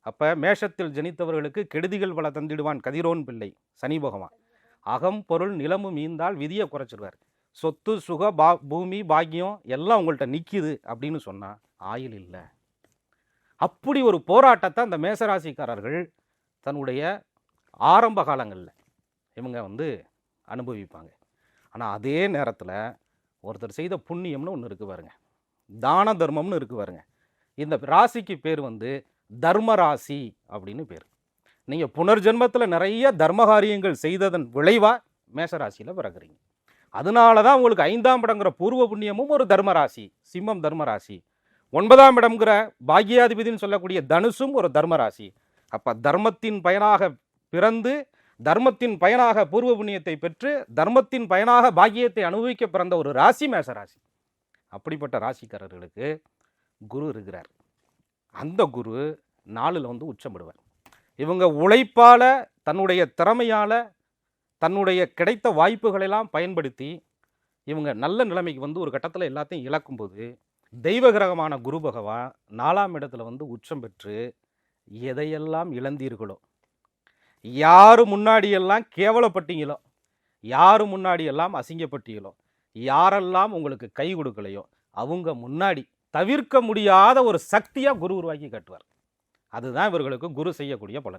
அப்போ மேஷத்தில் ஜனித்தவர்களுக்கு கெடுதிகள் பல தந்திடுவான் கதிரோன் பிள்ளை சனி பகவான். அகம் பொருள் நிலமும் மீந்தால் விதியை குறைச்சிடுவார். சொத்து சுக பூமி பாக்கியம் எல்லாம் உங்கள்கிட்ட நிற்கிது அப்படின்னு சொன்னால் ஆயுள் இல்லை. அப்படி ஒரு போராட்டத்தை அந்த மேசராசிக்காரர்கள் தன்னுடைய ஆரம்ப காலங்களில் இவங்க அனுபவிப்பாங்க. ஆனால் அதே நேரத்தில் ஒருத்தர் செய்த புண்ணியம்னு ஒன்று இருக்குது பாருங்க, தான தர்மம்னு இருக்குது பாருங்க. இந்த ராசிக்கு பேர் தர்மராசி அப்படின்னு பேர். நீங்கள் புனர்ஜென்மத்தில் நிறைய தர்மகாரியங்கள் செய்ததன் விளைவாக மேசராசியில் பிறகுறீங்க. அதனால தான் உங்களுக்கு 5ஆம் இடங்கிற பூர்வ புண்ணியமும் ஒரு தர்மராசி, சிம்மம் தர்மராசி. 9ஆம் இடம்ங்கிற பாக்யாதிபதினு சொல்லக்கூடிய தனுசும் ஒரு தர்மராசி. அப்போ தர்மத்தின் பயனாக பிறந்து தர்மத்தின் பயனாக பூர்வ புண்ணியத்தை பெற்று தர்மத்தின் பயனாக பாக்கியத்தை அனுபவிக்க பிறந்த ஒரு ராசி மேசராசி. அப்படிப்பட்ட ராசிக்காரர்களுக்கு குரு இருக்கிறார். அந்த குரு 4ல் உச்சமிடுவார். இவங்க உழைப்பால் தன்னுடைய திறமையால் தன்னுடைய கிடைத்த வாய்ப்புகளெல்லாம் பயன்படுத்தி இவங்க நல்ல நிலைமைக்கு ஒரு கட்டத்தில் எல்லாத்தையும் இழக்கும்போது தெய்வ கிரகமான குரு பகவான் 4ஆம் இடத்துல உச்சம் பெற்று எதையெல்லாம் இழந்தீர்களோ, யாரு முன்னாடியெல்லாம் கேவலப்பட்டீங்களோ, யாரு முன்னாடியெல்லாம் அசிங்கப்பட்டீங்களோ, யாரெல்லாம் உங்களுக்கு கை கொடுக்கலையோ அவங்க முன்னாடி தவிர்க்க முடியாத ஒரு சக்தியாக குரு உருவாக்கி காட்டுவார். அதுதான் இவர்களுக்கு குரு செய்யக்கூடிய பலன்.